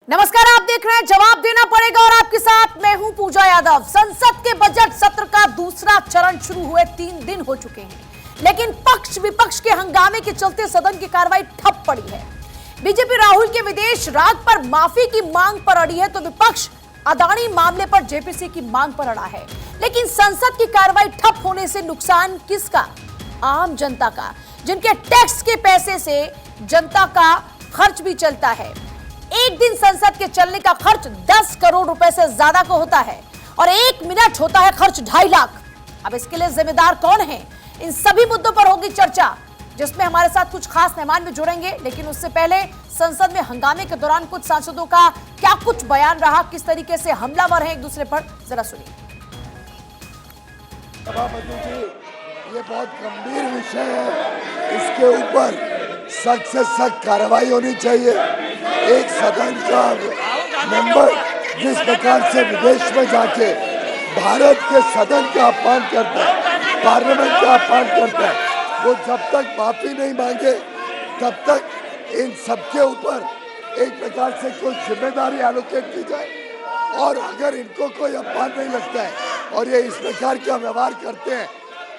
नमस्कार, आप देख रहे हैं जवाब देना पड़ेगा और आपके साथ मैं हूं पूजा यादव। संसद के बजट सत्र का दूसरा चरण शुरू हुए 3 दिन हो चुके हैं, लेकिन पक्ष विपक्ष के हंगामे के चलते सदन की कार्रवाई ठप पड़ी है। बीजेपी राहुल के विदेश राग पर माफी की मांग पर अड़ी है, तो विपक्ष अदानी मामले पर जेपीसी की मांग पर अड़ा है। लेकिन संसद की कार्रवाई ठप होने से नुकसान किसका? आम जनता का, जिनके टैक्स के पैसे से जनता का खर्च भी चलता है। एक दिन संसद के चलने का खर्च 10 करोड़ रुपए से ज्यादा का होता है और 1 मिनट होता है खर्च 2.5 लाख। अब इसके लिए जिम्मेदार कौन है? इन सभी मुद्दों पर होगी चर्चा, जिसमें हमारे साथ कुछ खास मेहमान भी जुड़ेंगे। लेकिन उससे पहले संसद में हंगामे के दौरान कुछ सांसदों का क्या कुछ बयान रहा, किस तरीके से हमलावर हैं एक दूसरे पर, जरा सुनिए। सभापति जी, ये बहुत गंभीर विषय है, इसके ऊपर सख्त से सख्त कार्रवाई होनी चाहिए। एक सदन का मेंबर जिस प्रकार से विदेश में जाके भारत के सदन का अपमान करता है, पार्लियामेंट का अपमान करता है, वो जब तक माफी नहीं मांगे तब तक इन सबके ऊपर एक प्रकार से कोई जिम्मेदारी एलोकेट की जाए। और अगर इनको कोई अपमान नहीं लगता है और ये इस प्रकार का व्यवहार करते हैं,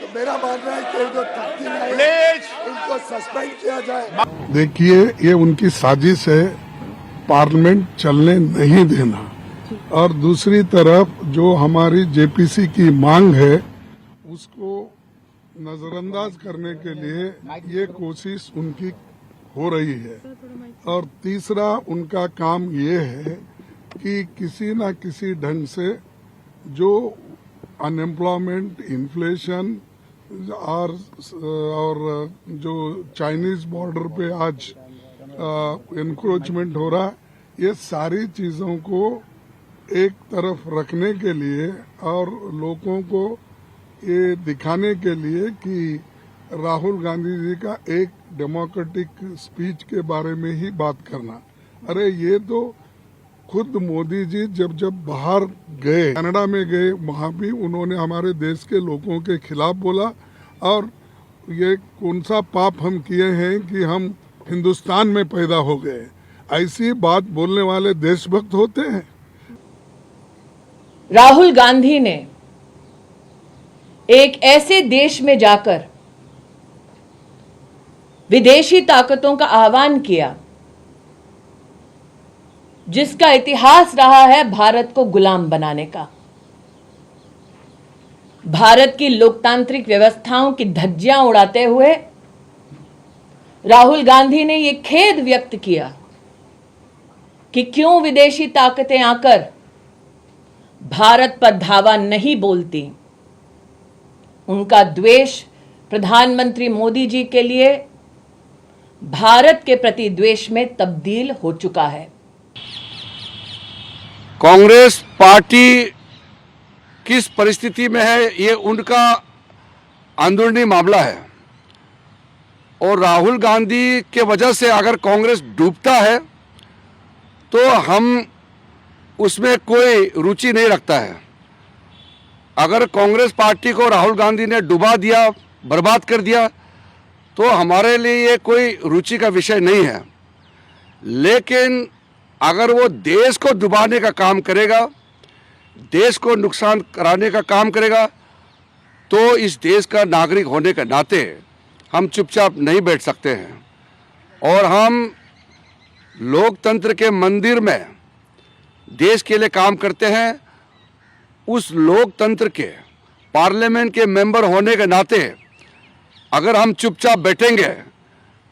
तो मेरा मानना है कि जो तख्ती है इनको सस्पेंड किया जाए। देखिए, ये उनकी साजिश है पार्लियामेंट चलने नहीं देना, और दूसरी तरफ जो हमारी जेपीसी की मांग है उसको नजरअंदाज करने के लिए ये कोशिश उनकी हो रही है। और तीसरा उनका काम ये है कि किसी न किसी ढंग से जो अनएम्प्लॉयमेंट, इन्फ्लेशन और जो चाइनीज बॉर्डर पे आज एनक्रोचमेंट हो रहा है, ये सारी चीजों को एक तरफ रखने के लिए और लोगों को ये दिखाने के लिए कि राहुल गांधी जी का एक डेमोक्रेटिक स्पीच के बारे में ही बात करना। अरे ये तो खुद मोदी जी जब बाहर गए, कनाडा में गए, वहां भी उन्होंने हमारे देश के लोगों के खिलाफ बोला। और ये कौन सा पाप हम किए हैं कि हम हिंदुस्तान में पैदा हो गए? ऐसी बात बोलने वाले देशभक्त होते हैं। राहुल गांधी ने एक ऐसे देश में जाकर विदेशी ताकतों का आह्वान किया जिसका इतिहास रहा है भारत को गुलाम बनाने का। भारत की लोकतांत्रिक व्यवस्थाओं की धज्जियां उड़ाते हुए राहुल गांधी ने यह खेद व्यक्त किया कि क्यों विदेशी ताकतें आकर भारत पर धावा नहीं बोलती। उनका द्वेष प्रधानमंत्री मोदी जी के लिए भारत के प्रति द्वेष में तब्दील हो चुका है। कांग्रेस पार्टी किस परिस्थिति में है ये उनका अंदरूनी मामला है, और राहुल गांधी के वजह से अगर कांग्रेस डूबता है तो हम उसमें कोई रुचि नहीं रखता है। अगर कांग्रेस पार्टी को राहुल गांधी ने डुबा दिया, बर्बाद कर दिया, तो हमारे लिए ये कोई रुचि का विषय नहीं है। लेकिन अगर वो देश को डुबाने का काम करेगा, देश को नुकसान कराने का काम करेगा, तो इस देश का नागरिक होने के नाते हम चुपचाप नहीं बैठ सकते हैं। और हम लोकतंत्र के मंदिर में देश के लिए काम करते हैं। उस लोकतंत्र के पार्लियामेंट के मेंबर होने के नाते अगर हम चुपचाप बैठेंगे,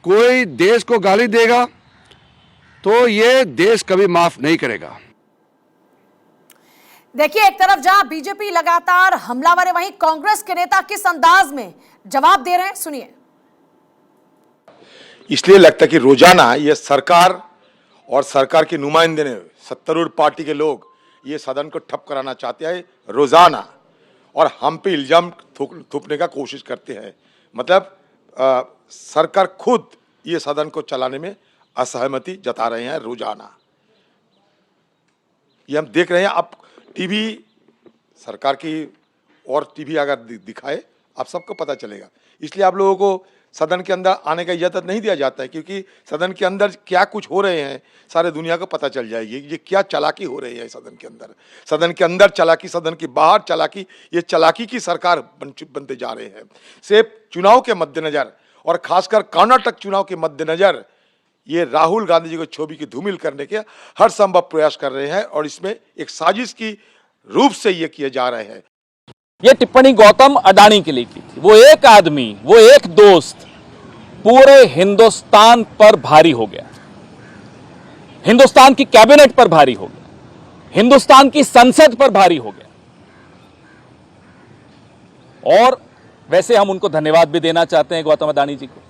कोई देश को गाली देगा, तो ये देश कभी माफ नहीं करेगा। देखिए, एक तरफ जहां बीजेपी लगातार हमलावर है, वहीं कांग्रेस के नेता किस अंदाज में जवाब दे रहे हैं, सुनिए। इसलिए लगता है कि रोजाना ये सरकार और सरकार के नुमाइंदे ने, सत्तारूढ़ पार्टी के लोग ये सदन को ठप कराना चाहते हैं रोजाना, और हम पे इल्जाम थोपने का कोशिश करते हैं। मतलब सरकार खुद ये सदन को चलाने में असहमति जता रहे हैं रोजाना। ये हम देख रहे हैं। आप टीवी सरकार की और टीवी अगर दिखाए, आप सबको पता चलेगा। इसलिए आप लोगों को सदन के अंदर आने का इजाज़त नहीं दिया जाता है, क्योंकि सदन के अंदर क्या कुछ हो रहे हैं सारे दुनिया को पता चल जाएगी। ये क्या चालाकी हो रही है सदन के अंदर चालाकी, सदन के बाहर चालाकी, ये चालाकी की सरकार बनते जा रहे हैं। सिर्फ चुनाव के मद्देनजर और खासकर कर्नाटक चुनाव के मद्देनजर ये राहुल गांधी जी को छवि की धूमिल करने के हर संभव प्रयास कर रहे हैं और इसमें एक साजिश की रूप से ये किए जा रहे हैं। ये टिप्पणी गौतम अडानी के लिए की थी। वो एक आदमी, वो एक दोस्त पूरे हिंदुस्तान पर भारी हो गया, हिंदुस्तान की कैबिनेट पर भारी हो गया, हिंदुस्तान की संसद पर भारी हो गया। और वैसे हम उनको धन्यवाद भी देना चाहते हैं गौतम अडानी जी को।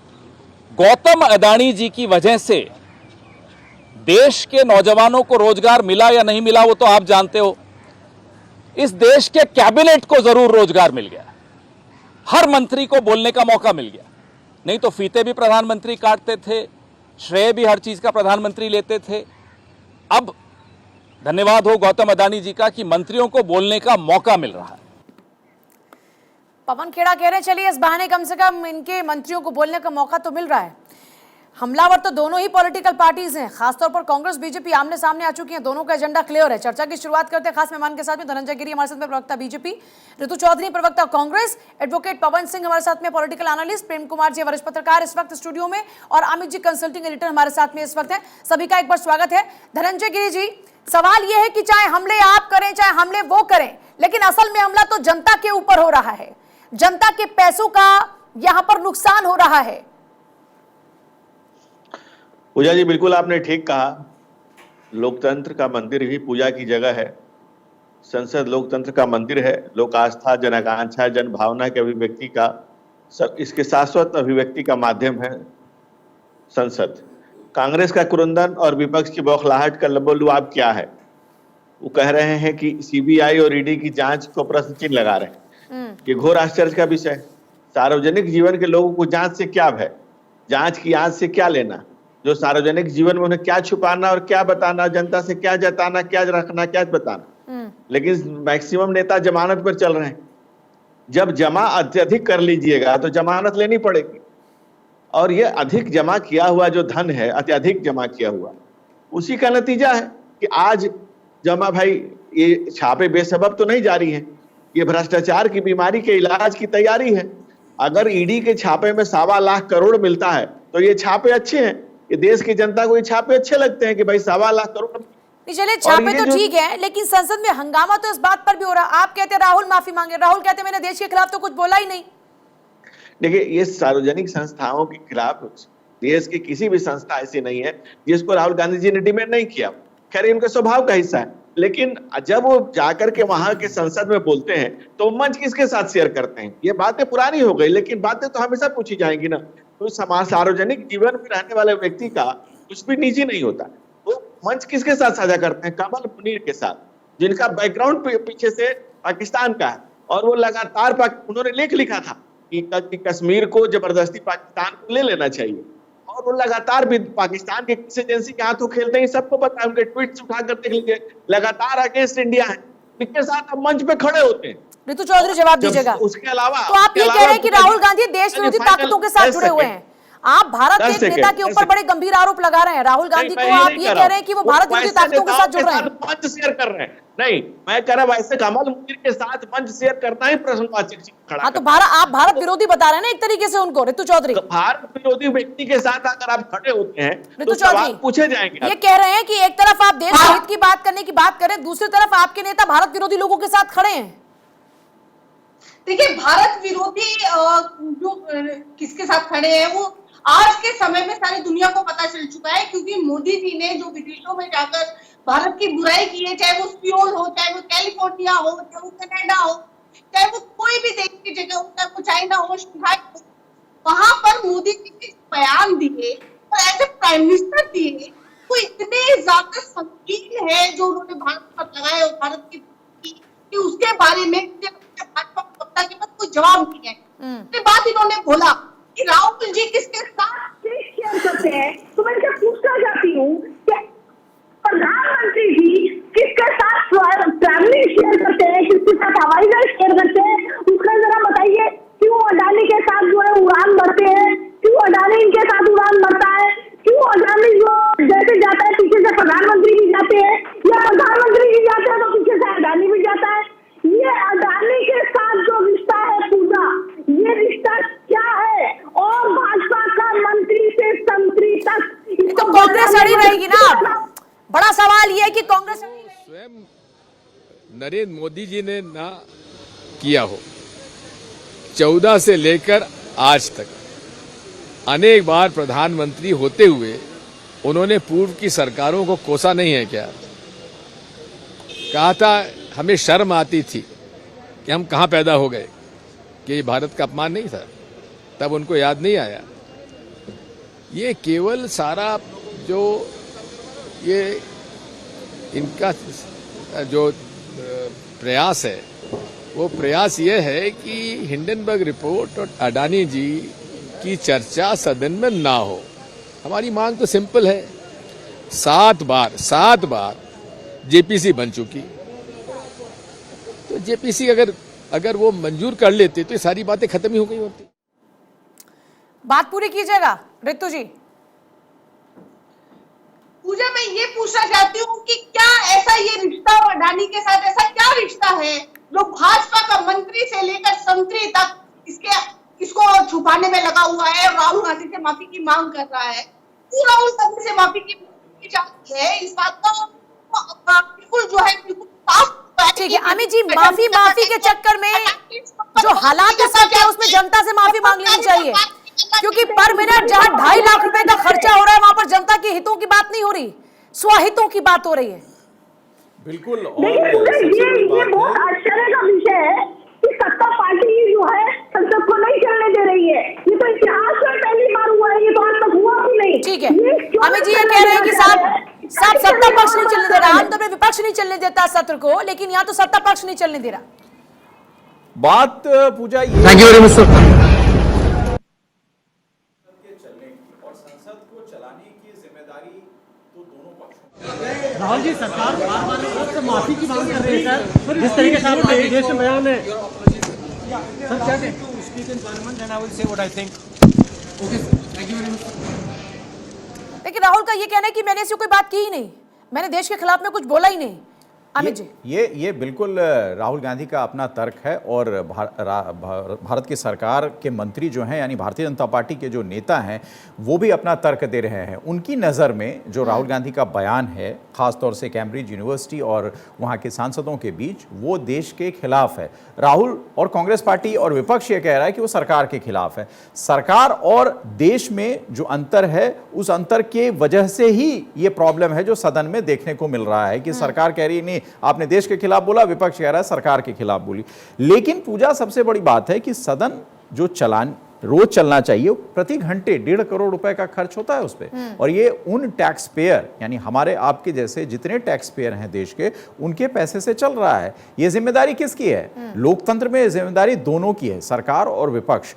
गौतम अडानी जी की वजह से देश के नौजवानों को रोजगार मिला या नहीं मिला वो तो आप जानते हो। इस देश के कैबिनेट को जरूर रोजगार मिल गया, हर मंत्री को बोलने का मौका मिल गया। नहीं तो फीते भी प्रधानमंत्री काटते थे, श्रेय भी हर चीज का प्रधानमंत्री लेते थे। अब धन्यवाद हो गौतम अडानी जी का कि मंत्रियों को बोलने का मौका मिल रहा है। पवन खेड़ा कह रहे हैं चलिए इस बहाने कम से कम इनके मंत्रियों को बोलने का मौका तो मिल रहा है। हमलावर तो दोनों ही पॉलिटिकल पार्टीज हैं, खासतौर पर कांग्रेस बीजेपी आमने सामने आ चुकी हैं, दोनों का एजेंडा क्लियर है। चर्चा की शुरुआत करते हैं खास मेहमान के साथ में। धनंजय गिरी हमारे साथ में प्रवक्ता बीजेपी, ऋतु चौधरी प्रवक्ता कांग्रेस, एडवोकेट पवन सिंह हमारे साथ में पॉलिटिकल एनालिस्ट, प्रेम कुमार जी वरिष्ठ पत्रकार इस वक्त स्टूडियो में, और अमित जी कंसल्टिंग एडिटर हमारे साथ में इस वक्त है। सभी का एक बार स्वागत है। धनंजय गिरी जी, सवाल यह है कि चाहे हमले आप करें चाहे हमले वो करें, लेकिन असल में हमला तो जनता के ऊपर हो रहा है, जनता के पैसों का यहां पर नुकसान हो रहा है। पूजा जी, बिल्कुल आपने ठीक कहा। लोकतंत्र का मंदिर ही पूजा की जगह है। संसद लोकतंत्र का मंदिर है। लोक आस्था, जन आकांक्षा, जन भावना के अभिव्यक्ति का सब इसके शाश्वत अभिव्यक्ति का माध्यम है संसद। कांग्रेस का कुरंदन और विपक्ष की बौखलाहट का लबोलुआब क्या है? वो कह रहे हैं कि सीबीआई और ईडी की जांच को प्रश्न चिन्ह लगा रहे हैं। ये घोर आश्चर्य का विषय। सार्वजनिक जीवन के लोगों को जांच से क्या भय? जांच की आंच से क्या लेना? जो सार्वजनिक जीवन में उन्हें क्या छुपाना और क्या बताना, जनता से क्या जताना, क्या रखना, क्या बताना। लेकिन मैक्सिमम नेता जमानत पर चल रहे हैं। जब जमा अत्यधिक कर लीजिएगा तो जमानत लेनी पड़ेगी, और ये अधिक जमा किया हुआ जो धन है, अत्यधिक जमा किया हुआ, उसी का नतीजा है कि आज जमा भाई ये छापे बेसबब तो नहीं जारी है। ये भ्रष्टाचार की बीमारी के इलाज की तैयारी है। अगर ईडी के छापे में 1.25 लाख करोड़ मिलता है तो ये छापे अच्छे हैं। ये देश की जनता को ये छापे अच्छे लगते हैं कि भाई 1.25 लाख करोड़। चलिए छापे तो ठीक है, लेकिन संसद में हंगामा तो इस बात पर भी हो रहा है। आप कहते हैं राहुल माफी मांगे, राहुल कहते हैं मैंने देश के खिलाफ तो कुछ बोला ही नहीं। देखिए, ये सार्वजनिक संस्थाओं के खिलाफ देश की किसी भी संस्था ऐसी नहीं है जिसको राहुल गांधी जी ने डिमेंड नहीं किया। खैर, उनके स्वभाव का हिस्सा है। लेकिन जब वो जाकर के वहां के संसद में बोलते हैं तो मंच किसके साथ शेयर करते हैं? ये बातें पुरानी हो गई, लेकिन बातें तो हमेशा पूछी जाएंगी ना। तो समाज सार्वजनिक जीवन में रहने वाले व्यक्ति का कुछ भी निजी नहीं होता। वो मंच किसके साथ साझा करते हैं? कमल मुनीर के साथ, जिनका बैकग्राउंड पीछे से पाकिस्तान का है। और वो लगातार उन्होंने लेख लिखा था कि कश्मीर को जबरदस्ती पाकिस्तान को ले लेना चाहिए, और वो लगातार भी पाकिस्तान के किस एजेंसी के हाथों खेलते हैं सबको पता है। उनके ट्वीट्स उठा कर देख लीजिए, लगातार अगेंस्ट इंडिया है, इनके साथ अब मंच पे खड़े होते हैं। ऋतु चौधरी जवाब दीजिएगा। उसके अलावा तो आप ये कह रहे हैं कि राहुल गांधी देश विरोधी ताकतों के साथ जुड़े हुए हैं। आप भारत के एक नेता के ऊपर बड़े गंभीर आरोप लगा रहे हैं। राहुल गांधी को आप ये कह रहे हैं कि वो भारत विरोधी ताकतों के साथ जुड़ रहे हैं, मंच शेयर कर रहे हैं। नहीं, मैं कह रहा हूं वैसे कमल मुनीर के साथ मंच शेयर करना ही प्रश्नवाचक खड़ा। हाँ, तो आप भारत विरोधी बता रहे हैं ना एक तरीके से उनको। ऋतु चौधरी, भारत विरोधी व्यक्ति के साथ अगर आप खड़े होते हैं ऋतु तो सवाल पूछे जाएंगे। ये कह रहे हैं कि एक तरफ आप देश हित की बात करने की बात करें, दूसरी तरफ आपके नेता भारत विरोधी लोगों के साथ खड़े हैं। देखिए, भारत विरोधी जो किसके साथ खड़े हैं वो आज के समय में सारी दुनिया को पता चल चुका है, क्योंकि मोदी जी ने जो विदेशों में जाकर भारत की बुराई की है, चाहे वो सियोल हो, चाहे वो कैलिफोर्निया हो, चाहे वो कनाडा हो, चाहे वो कोई भी देश की जगह हो, चाहे वो चाइना हो, शंघाई हो, वहां पर मोदी जी ने बयान दिए और ऐसे प्राइम मिनिस्टर दिए, वो इतने ज्यादा संगीन है जो उन्होंने भारत पर लगाए और भारत की उसके बारे में भाजपा प्रवक्ता के पास कोई जवाब नहीं है। उसके बाद इन्होंने बोला कि राहुल जी किसके साथ शेयर करते हैं। तो मैं इनसे पूछना चाहती हूँ कि प्रधानमंत्री जी किसके साथ ट्रैवलिंग शेयर करते हैं, किसके साथ हवाई जहाज शेयर करते हैं, उसका जरा बताइए। क्यों अडानी के साथ जो है उड़ान भरते हैं, सवाल यह है कि कांग्रेस स्वयं नरेंद्र मोदी जी ने ना किया हो, 14 से लेकर आज तक अनेक बार प्रधानमंत्री होते हुए उन्होंने पूर्व की सरकारों को कोसा नहीं है क्या? कहा था हमें शर्म आती थी कि हम कहां पैदा हो गए, कि ये भारत का अपमान नहीं था, तब उनको याद नहीं आया। ये केवल सारा जो ये इनका जो प्रयास है, वो प्रयास ये है कि हिंडनबर्ग रिपोर्ट और अडानी जी की चर्चा सदन में ना हो। हमारी मांग तो सिंपल है, 7 बार जेपीसी बन चुकी, तो जेपीसी अगर वो मंजूर कर लेते तो ये सारी बातें खत्म ही हो गई होती। बात पूरी कीजिएगा ऋतु जी। पूजा, मैं ये पूछना चाहती हूँ कि क्या ऐसा ये रिश्ता अडानी के साथ ऐसा क्या रिश्ता है जो भाजपा का मंत्री से लेकर संतरी तक इसको छुपाने में लगा हुआ है, राहुल गांधी से माफी की मांग कर रहा है, राहुल गांधी से माफी की चाहती है, इस बात का बिल्कुल जो है बिल्कुल साफ। ठीक है अमित जी, माफी के चक्कर में जो हालात है सब है उसमें जनता से माफी मांग लेनी चाहिए, क्योंकि पर मिनट जहां 2.5 लाख रुपए का खर्चा हो रहा है वहां पर जनता के हितों की बात नहीं हो रही, स्वहितों की बात हो रही है। बिल्कुल। और ये बहुत आश्चर्य का विषय है कि सत्ता पार्टी जो है संसद को नहीं चलने दे रही है। ये तो इतिहास में पहली बार हुआ है, ये तो आज तक हुआ भी नहीं। ठीक है अमित जी, ये कह रहे हैं कि साहब सत्ता पक्ष नहीं चलने दे रहा, आमतौर पर विपक्ष नहीं चलने देता सत्र को, लेकिन यहाँ तो सत्ता पक्ष नहीं चलने दे रहा। बात पूजा ये thank you very much sir. Rahul ji, सरकार बार-बार से माफी की मांग कर रही है सर, जिस तरीके से आपका विदेश में बयान है सर, क्या कहते हैं? Speak in parliament and I will say what I think. Okay sir, thank you very much. लेकिन राहुल का ये कहना है कि मैंने ऐसी कोई बात की ही नहीं, मैंने देश के खिलाफ में कुछ बोला ही नहीं। अमित जी, ये बिल्कुल राहुल गांधी का अपना तर्क है, और भारत की सरकार के मंत्री जो हैं यानी भारतीय जनता पार्टी के जो नेता हैं वो भी अपना तर्क दे रहे हैं। उनकी नज़र में जो राहुल गांधी का बयान है, ख़ासतौर से कैम्ब्रिज यूनिवर्सिटी और वहाँ के सांसदों के बीच, वो देश के खिलाफ है। राहुल और कांग्रेस पार्टी और विपक्ष ये कह रहा है कि वो सरकार के खिलाफ है। सरकार और देश में जो अंतर है, उस अंतर के वजह से ही ये प्रॉब्लम है जो सदन में देखने को मिल रहा है कि सरकार कह रही है नहीं आपने देश के खिलाफ बोला, विपक्ष कह रहा है सरकार के खिलाफ बोली। लेकिन पूजा, सबसे बड़ी बात है कि सदन जो रोज चलना चाहिए, प्रति घंटे 1.5 करोड़ रुपए का खर्च होता है उस पे, और ये उन टैक्स पेयर यानी हमारे आपके जैसे जितने टैक्स पेयर हैं देश के, उनके पैसे से चल रहा है। ये जिम्मेदारी किसकी है? लोकतंत्र में जिम्मेदारी दोनों की है, सरकार और विपक्ष।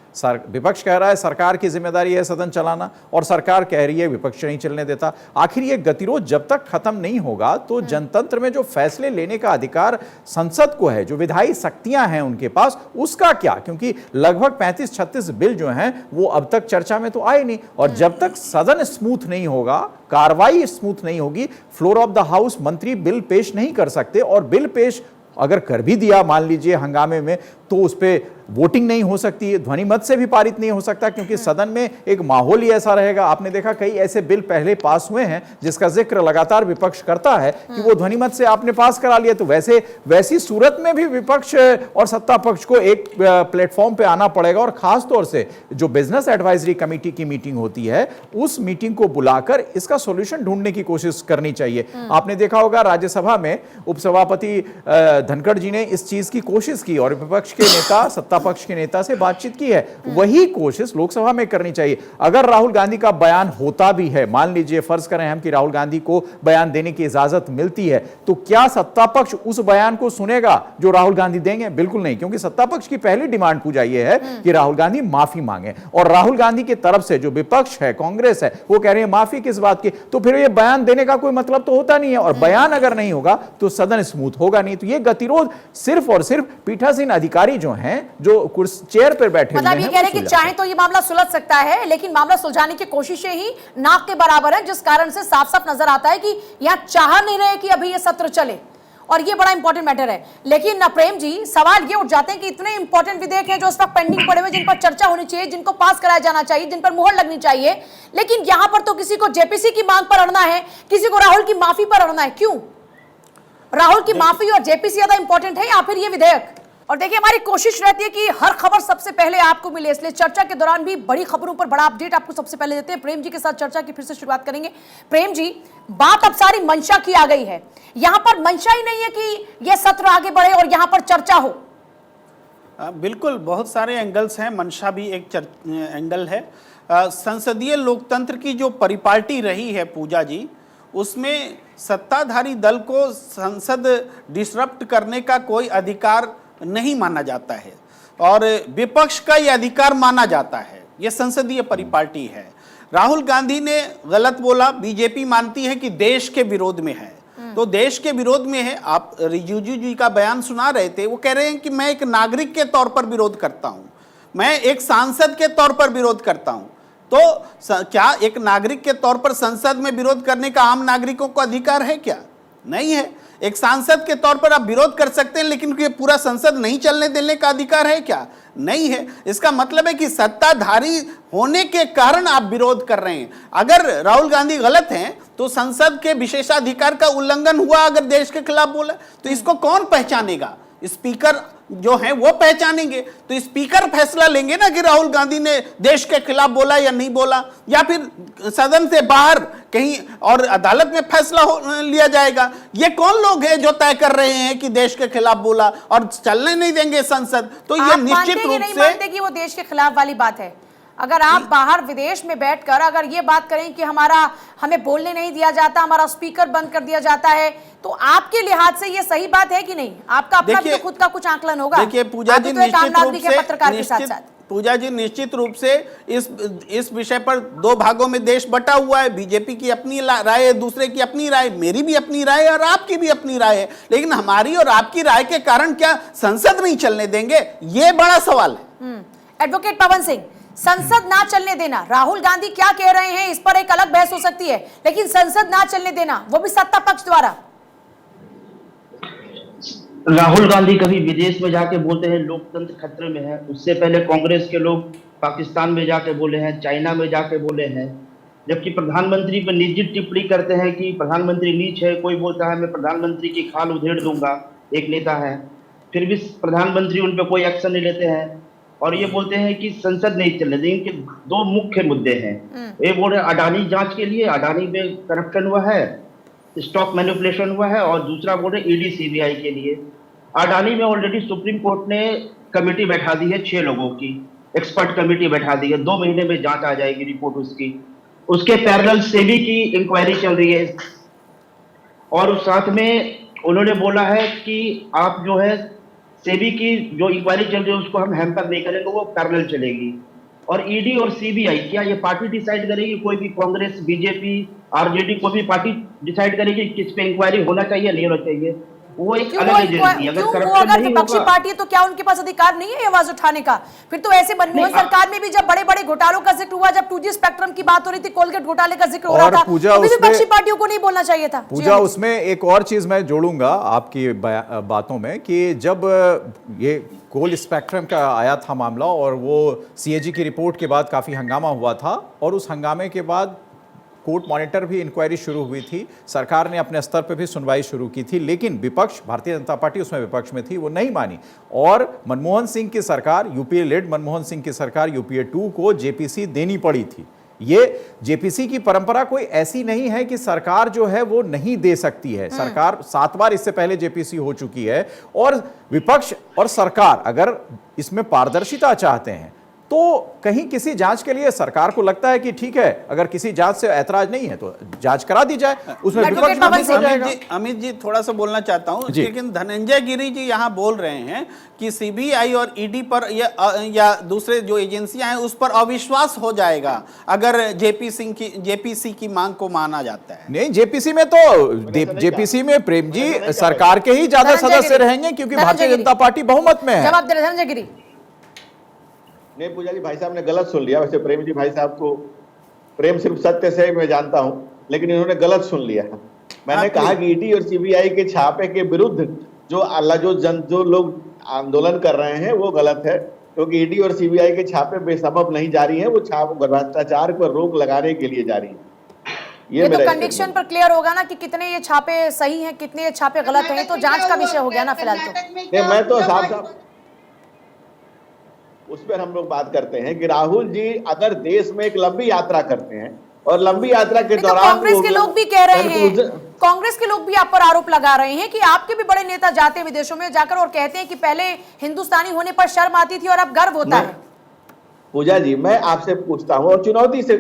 विपक्ष कह रहा है सरकार की जिम्मेदारी है सदन चलाना, और सरकार कह रही है विपक्ष नहीं चलने देता। आखिर ये गतिरोध जब तक खत्म नहीं होगा तो जनतंत्र में जो फैसले लेने का अधिकार संसद को है, जो विधायी शक्तियां हैं उनके पास, उसका क्या? क्योंकि लगभग 35-36 बिल जो हैं वो अब तक चर्चा में तो आए नहीं, और जब तक सदन स्मूथ नहीं होगा, कार्रवाई स्मूथ नहीं होगी, फ्लोर ऑफ द हाउस मंत्री बिल पेश नहीं कर सकते, और बिल पेश अगर कर भी दिया मान लीजिए हंगामे में, तो उस पर वोटिंग नहीं हो सकती है, ध्वनि मत से भी पारित नहीं हो सकता, क्योंकि सदन में एक माहौल ही ऐसा रहेगा। आपने देखा कई ऐसे बिल पहले पास हुए हैं जिसका जिक्र लगातार विपक्ष करता है कि वो ध्वनि मत से आपने पास करा लिया। तो वैसी सूरत में भी विपक्ष और सत्ता पक्ष को एक प्लेटफॉर्म पे आना पड़ेगा, और खास तौर से जो बिजनेस एडवाइजरी कमेटी की मीटिंग होती है, उस मीटिंग को बुलाकर इसका सोल्यूशन ढूंढने की कोशिश करनी चाहिए। आपने देखा होगा राज्यसभा में उपसभापति धनखड़ जी ने इस चीज की कोशिश की, और विपक्ष के नेता सत्ता पक्ष के नेता से बातचीत की है। वही कोशिश लोकसभा में करनी चाहिए। अगर राहुल गांधी का बयान होता भी है, मान लीजिए फर्ज करें हम कि राहुल गांधी को बयान देने की इजाजत मिलती है, तो क्या सत्ता पक्ष उस बयान को सुनेगा जो राहुल गांधी देंगे? बिल्कुल नहीं, क्योंकि सत्ता पक्ष की पहली डिमांड पूजा यह है कि राहुल गांधी माफी मांगे, और राहुल गांधी की तरफ से जो विपक्ष है, कांग्रेस है, वो कह रही है माफी किस बात की? तो फिर ये बयान देने का कोई मतलब तो होता नहीं है, और बयान अगर नहीं होगा तो सदन स्मूथ होगा नहीं। तो ये गतिरोध सिर्फ और सिर्फ पीठासीन अधिकारी जो हैं, जो चेयर पर बैठे मतलब ये कह रहे हैं कि चाहे तो ये मामला सुलझ सकता है, लेकिन मामला सुलझाने की कोशिशें ही नाक के बराबर है, जिस कारण से साफ साफ नजर आता है कि यहां चाह नहीं रहे कि अभी ये सत्र चले, और ये बड़ा इंपॉर्टेंट मैटर है। लेकिन ना प्रेम जी, सवाल ये उठ जाते हैं कि इतने इंपॉर्टेंट विधेयक हैं जो इस वक्त पेंडिंग पड़े हुए, जिन पर चर्चा होनी चाहिए, जिनको पास कराया जाना चाहिए, जिन पर मुहर लगनी चाहिए, लेकिन यहां पर तो किसी को जेपीसी की मांग पर अड़ना है, किसी को राहुल की माफी पर अड़ना है। क्यों? राहुल की माफी और जेपीसी ज्यादा इंपॉर्टेंट है या फिर ये विधेयक? और देखिए, हमारी कोशिश रहती है कि हर खबर सबसे पहले आपको मिले, इसलिए चर्चा के दौरान भी बड़ी खबरों पर बड़ा अपडेट आपको सबसे पहले देते हैं। प्रेम जी के साथ चर्चा की फिर से शुरुआत करेंगे। प्रेम जी, बात अब सारी मंशा की आ गई है, यहां पर मंशा ही नहीं है कि यह सत्र आगे बढ़े और यहां पर चर्चा हो। बिल्कुल, बहुत सारे एंगल्स हैं, मंशा भी एक एंगल है। संसदीय लोकतंत्र की जो परिपाटी रही है पूजा जी, उसमें सत्ताधारी दल को संसद डिसरप्ट करने का कोई अधिकार नहीं माना जाता है और विपक्ष का यह अधिकार माना जाता है। यह संसदीय परिपाटी है। राहुल गांधी ने गलत बोला, बीजेपी मानती है कि देश के विरोध में है, तो देश के विरोध में है। आप रिजिजू जी का बयान सुना रहे थे, वो कह रहे हैं कि मैं एक नागरिक के तौर पर विरोध करता हूं, मैं एक सांसद के तौर पर विरोध करता हूं। तो क्या एक नागरिक के तौर पर संसद में विरोध करने का आम नागरिकों को अधिकार है क्या? नहीं है। एक सांसद के तौर पर आप विरोध कर सकते हैं, लेकिन ये पूरा संसद नहीं चलने देने का अधिकार है क्या? नहीं है। इसका मतलब है कि सत्ताधारी होने के कारण आप विरोध कर रहे हैं। अगर राहुल गांधी गलत हैं तो संसद के विशेषाधिकार का उल्लंघन हुआ, अगर देश के खिलाफ बोला तो इसको कौन पहचानेगा? स्पीकर जो है वो पहचानेंगे। तो स्पीकर फैसला लेंगे ना कि राहुल गांधी ने देश के खिलाफ बोला या नहीं बोला, या फिर सदन से बाहर कहीं और अदालत में फैसला लिया जाएगा। ये कौन लोग हैं जो तय कर रहे हैं कि देश के खिलाफ बोला और चलने नहीं देंगे संसद? तो ये निश्चित रूप से मानते कि वो देश के खिलाफ वाली बात है। अगर आप बाहर विदेश में बैठकर अगर ये बात करें कि हमें बोलने नहीं दिया जाता, हमारा स्पीकर बंद कर दिया जाता है, तो आपके लिहाज से ये सही बात है कि नहीं? आपका अपना भी तो खुद का कुछ आंकलन होगा। देखिए पूजा जी, निश्चित रूप से इस विषय पर दो भागों में देश बटा हुआ है। बीजेपी की अपनी राय है, दूसरे की अपनी राय, मेरी भी अपनी राय है और आपकी भी अपनी राय है। लेकिन हमारी और आपकी राय के कारण क्या संसद नहीं चलने देंगे? ये बड़ा सवाल है। एडवोकेट पवन सिंह, संसद ना चलने देना, राहुल गांधी क्या कह रहे हैं इस पर एक अलग बहस हो सकती है, लेकिन संसद ना चलने देना, वो भी सत्ता पक्ष द्वारा। राहुल गांधी कभी विदेश में जाके बोलते हैं लोकतंत्र खतरे में है, उससे पहले कांग्रेस के लोग पाकिस्तान में जाके बोले हैं, चाइना में जाके बोले हैं, जबकि प्रधानमंत्री पर निजी टिप्पणी करते हैं कि प्रधानमंत्री नीच है। कोई बोलता है मैं प्रधानमंत्री की खाल उधेड़ दूंगा, एक नेता है, फिर भी प्रधानमंत्री उन पर कोई एक्शन नहीं लेते हैं और ये बोलते हैं कि संसद नहीं चलने देंगे। इनके दो मुख्य मुद्दे हैं। एक बोल रहे अडानी जांच के लिए, अडानी में करप्शन हुआ है, स्टॉक मैनिपुलेशन हुआ है, और दूसरा बोल रहे ईडी सीबीआई के लिए। अडानी में ऑलरेडी सुप्रीम कोर्ट ने कमेटी बैठा दी है 6 लोगों की, एक्सपर्ट कमेटी बैठा दी है, 2 महीने में जांच आ जाएगी रिपोर्ट उसकी। उसके पैरेलल सेबी की इंक्वायरी चल रही है और साथ में उन्होंने बोला है कि आप जो है सेबी की जो इंक्वायरी चल रही है उसको हम हैम्पर नहीं करेंगे, वो पैरेलल चलेगी। और ईडी और सीबीआई क्या ये पार्टी डिसाइड करेगी? कोई भी कांग्रेस, बीजेपी, आरजेडी कोई भी पार्टी डिसाइड करेगी किस पे इंक्वायरी होना चाहिए नहीं होना चाहिए? वो एक अलग एजेंसी। अगर विपक्षी पार्टी है तो क्या उनके पास अधिकार नहीं है आवाज उठाने का? फिर तो ऐसे मनमोहन सरकार में भी जब बड़े बड़े घोटालों का जिक्र हुआ, जब 2G स्पेक्ट्रम की बात हो रही थी, कोलगेट घोटाले का जिक्र हो रहा था, तो विपक्षी पार्टियों को नहीं बोलना चाहिए था। पूजा, उसमें एक और चीज मैं जोड़ूंगा आपकी बातों में कि जब ये कोल स्पेक्ट्रम का आया था मामला और वो CAG की रिपोर्ट के बाद काफी हंगामा हुआ था और उस हंगामे के बाद कोर्ट मॉनिटर भी इंक्वायरी शुरू हुई थी, सरकार ने अपने स्तर पर भी सुनवाई शुरू की थी, लेकिन विपक्ष, भारतीय जनता पार्टी उसमें विपक्ष में थी, वो नहीं मानी और मनमोहन सिंह की सरकार, यूपीए लेड मनमोहन सिंह की सरकार यूपीए 2 को जेपीसी देनी पड़ी थी। ये जेपीसी की परंपरा कोई ऐसी नहीं है कि सरकार जो है वो नहीं दे सकती है। सरकार 7 बार इससे पहले जेपीसी हो चुकी है और विपक्ष और सरकार अगर इसमें पारदर्शिता चाहते हैं तो कहीं किसी जांच के लिए सरकार को लगता है कि ठीक है, अगर किसी जांच से ऐतराज नहीं है तो जांच करा दी जाए, उसमें अमित जी थोड़ा सा बोलना चाहता हूं, लेकिन धनंजय गिरी जी यहां बोल रहे हैं कि सीबीआई और ईडी पर या दूसरे जो एजेंसियां हैं उस पर अविश्वास हो जाएगा अगर जेपीसी की मांग को माना जाता है। नहीं, जेपीसी में तो जेपीसी में प्रेम जी सरकार के ही ज्यादा सदस्य रहेंगे क्योंकि भारतीय जनता पार्टी बहुमत में है। जवाब दे धनंजय गिरी। नहीं पूजा जी, भाई साहब ने गलत सुन लिया। वैसे प्रेम जी भाई साहब को, प्रेम सिर्फ सत्य से मैं जानता हूं, लेकिन इन्होंने गलत सुन लिया। मैंने कहा कि ईडी और सीबीआई के छापे के विरुद्ध जो लोग आंदोलन कर रहे हैं वो गलत है, क्योंकि ईडी और सीबीआई के छापे बेसबब नहीं जारी है, वो भ्रष्टाचार पर रोक लगाने के लिए जारी है। ये तो कन्विक्शन पर क्लियर होगा ना कि कितने ये छापे सही हैं, कितने ये छापे गलत हैं, तो जांच का विषय हो गया ना फिलहाल। तो मैं तो साफ उस पर हम लोग बात करते हैं कि राहुल जी अगर देश में एक लंबी यात्रा करते हैं और लंबी यात्रा के दौरान कांग्रेस के लोग भी कह रहे हैं, कांग्रेस के लोग भी आप पर आरोप लगा रहे हैं कि आपके भी बड़े नेता जाते हैं विदेशों में जाकर और कहते हैं कि पहले हिंदुस्तानी होने पर शर्म आती थी और अब गर्व होता है। पूजा जी, मैं आपसे पूछता हूँ और चुनौती से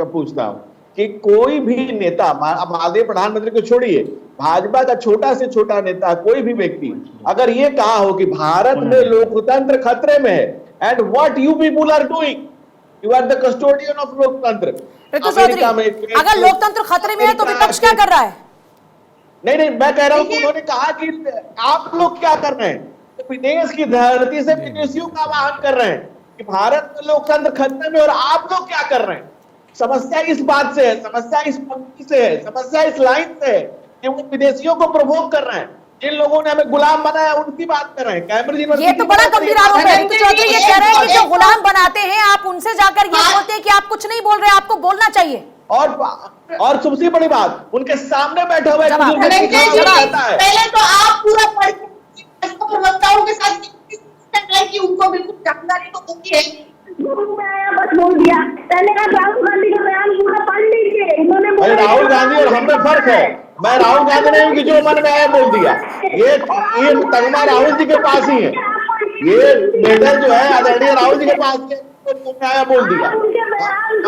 पूछता हूँ कि कोई भी नेता, माननीय प्रधानमंत्री को छोड़िए, भाजपा का छोटा से छोटा नेता, कोई भी व्यक्ति अगर ये कहा हो कि भारत में लोकतंत्र खतरे में है, and what you people are doing, you are the custodian of लोकतंत्र। अगर लोकतंत्र खतरे में है तो विपक्ष क्या कर रहा है? नहीं, मैं कह रहा हूँ उन्होंने कहा कि आप लोग क्या कर रहे हैं, तो विदेश की धरती से विदेशियों का आह्वान कर रहे हैं कि भारत में लोकतंत्र खतरे में, और आप लोग क्या कर रहे हैं? समस्या इस बात से है, समस्या इस पंक्ति से है, समस्या इस लाइन से है कि वो विदेशियों को प्रवोक कर रहे हैं। जिन लोगों ने हमें गुलाम बनाया उनकी बात कर रहे हैं। कैम्ब्रिज यूनिवर्सिटी, ये तो बड़ा गंभीर आरोप है। चौधरी ये कह रहे हैं कि जो गुलाम बनाते हैं आप उनसे जाकर ये बोलते हैं कि आप कुछ नहीं बोल रहे, आपको बोलना चाहिए। और सबसे बड़ी बात, उनके सामने बैठे हुए पहले तो आप पूरा प्रवक्ताओं के साथ कि उनको बिल्कुल जानकारी तो होती है, बस बोल दिया। पहले आप राहुल गांधी का बयान पूरा पढ़ लीजिए। उन्होंने राहुल गांधी और हम में फर्क है। मैं राहुल गांधी ने कि जो मन में आया बोल दिया, ये तगमा राहुल जी के पास ही है, ये मेडल जो है आदरणीय राहुल जी के पास है, तो आया बोल दिया।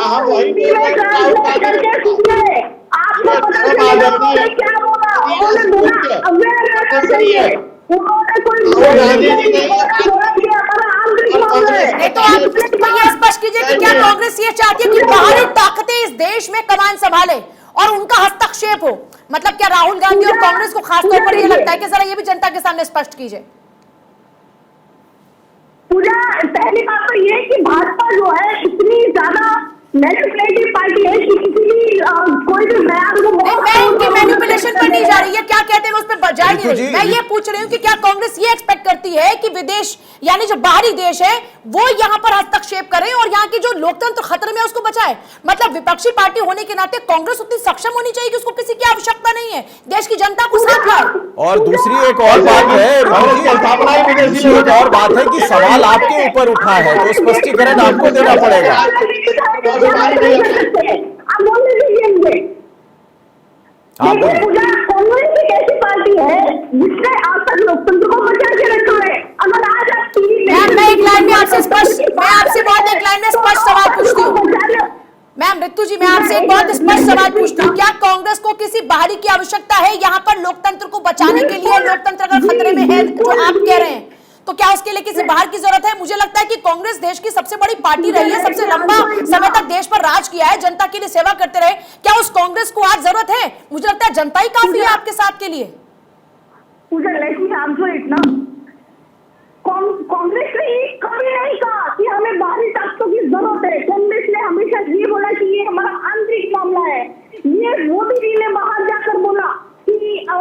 हम वही तो ये स्पष्ट कीजिए कि क्या कांग्रेस ये चाहती है कि बाहरी ताकतें इस देश में कमान संभाले और उनका हस्तक्षेप हो? मतलब क्या राहुल गांधी और कांग्रेस को खासतौर पर ये लगता है कि जरा ये भी जनता के सामने स्पष्ट कीजिए। पूजा, पहली बात तो ये कि भाजपा जो है इतनी ज्यादा मैनिपुलेटिव पार्टी है कि किसी भी कोई भी बयान को मैं इनके मैनिपुलेशन पर नहीं जा रही है, क्या कहते हैं उस पर जा नहीं रही। मैं ये पूछ रही हूँ कि क्या कांग्रेस ये एक्सपेक्ट करती है कि विदेश यानी जो बाहरी देश है वो यहाँ पर हस्तक्षेप करें और यहाँ की जो लोकतंत्र खतरे में उसको बचाए? मतलब विपक्षी पार्टी होने के नाते कांग्रेस उतनी सक्षम होनी चाहिए कि उसको किसी की आवश्यकता नहीं है, देश की जनता को साथ लाए। और दूसरी एक और बात है, एक और बात है कि सवाल आपके ऊपर उठा है तो स्पष्टीकरण आपको देना पड़ेगा। आप बोलने दीजिए मुझे। कांग्रेस एक ऐसी पार्टी है जिसने आज तक लोकतंत्र को बचा के रखा है। अगर आज आप मैं एक लाइन में आपसे स्पष्ट, मैं आपसे बहुत एक लाइन में स्पष्ट सवाल पूछती हूँ। मैम ऋतु जी, मैं आपसे एक बहुत स्पष्ट सवाल पूछती हूँ, क्या कांग्रेस को किसी बाहरी की आवश्यकता है यहाँ पर लोकतंत्र को बचाने के लिए? लोकतंत्र अगर खतरे में है जो आप कह रहे हैं, तो क्या उसके लिए किसी बाहर की जरूरत है? मुझे लगता है कि कांग्रेस देश की सबसे बड़ी पार्टी रही है, सबसे लंबा समय तक देश पर राज किया है, जनता के लिए सेवा करते रहे। क्या उस कांग्रेस को आज जरूरत है? मुझे लगता है जनता ही काफी है आपके साथ के लिए। कांग्रेस ने कभी नहीं कहा कि हमें बाहरी ताकतों की जरूरत है। कांग्रेस ने हमेशा ये बोला कि ये हमारा आंतरिक मामला है। ये मोदी जी ने बाहर जाकर बोला कि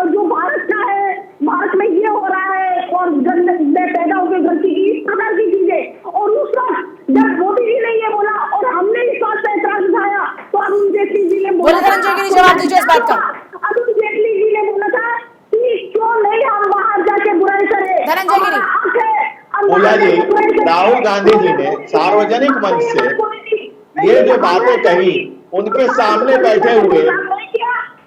जो भारत का है, भारत में ये हो रहा है और पैदा होकर गलती की, इस प्रकार की चीजें। और उस वक्त जब मोदी जी ने ये बोला और हमने इस बात पर एतराज उठाया तो अरुण जेटली जी ने बोला, धनंजय गिरी जवाब दीजिए इस बात का। अरुण जेटली जी ने बोला था कि क्यों नहीं हम बाहर जाके बुराई करें। धनंजय गिरी, पूजा जी, राहुल गांधी जी ने सार्वजनिक मंच से ये जो बातें कही, उनके सामने बैठे हुए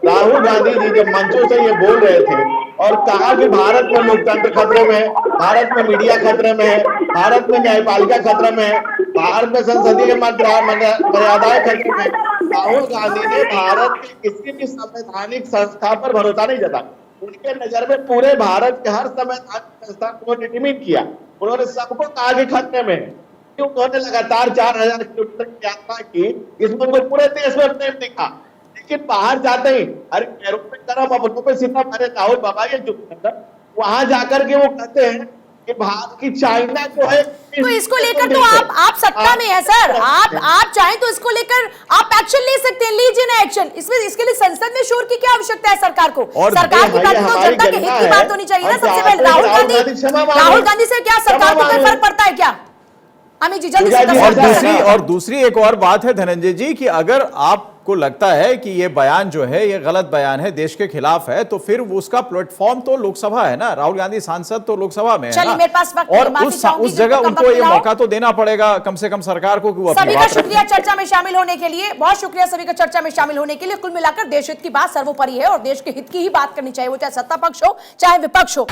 राहुल गांधी जी जब मंचों से ये बोल रहे थे और कहा कि भारत में लोकतंत्र खतरे में है, भारत में मीडिया खतरे में है, भारत में न्यायपालिका खतरे में है, भारत में संसदीय मर्यादाएं खतरे में है, राहुल गांधी ने भारत के किसी भी संवैधानिक संस्था पर भरोसा नहीं जताया। उनके नजर में पूरे भारत के हर संवैधानिक संस्था को डिटरमिन किया। उन्होंने सबको कहा कि खतरे में है। उन्होंने लगातार 4000 किलोमीटर की यात्रा की, इसमें उनको पूरे देश में प्रेम दिखा। लेकिन बाहर जाते ही अरे पैरों पे गरम, अपनों पे सितम, अरे राहुल बाबा ये चुप कर, वहां जाकर के वो कहते हैं कि भारत की चाइना जो है तो इसको लेकर तो आप सत्ता में है सर, आप चाहें तो इसको लेकर आप एक्शन ले सकते हैं, लीजिए ना एक्शन। इसमें इसके लिए संसद में शोर की क्या आवश्यकता है सरकार को? और सरकार की बात तो जनता के हित की बात होनी चाहिए ना सबसे पहले। राहुल गांधी से क्या सरकार को कोई फर्क पड़ता है क्या? अमित जी जल्दी से। और दूसरी एक और बात है धनंजय जी कि अगर आपको लगता है कि ये बयान जो है ये गलत बयान है, देश के खिलाफ है, तो फिर उसका प्लेटफॉर्म तो लोकसभा है ना, राहुल गांधी सांसद तो लोकसभा में है ना। मेरे पास वक्त और उस जगह उनको ये मौका तो देना पड़ेगा कम से कम सरकार को कि वो अपनी सभी का बात शुक्रिया चर्चा में शामिल होने के लिए, बहुत शुक्रिया सभी का चर्चा में शामिल होने के लिए। कुल मिलाकर देश हित की बात सर्वोपरि है और देश के हित की ही बात करनी चाहिए, वो चाहे सत्ता पक्ष हो चाहे विपक्ष हो।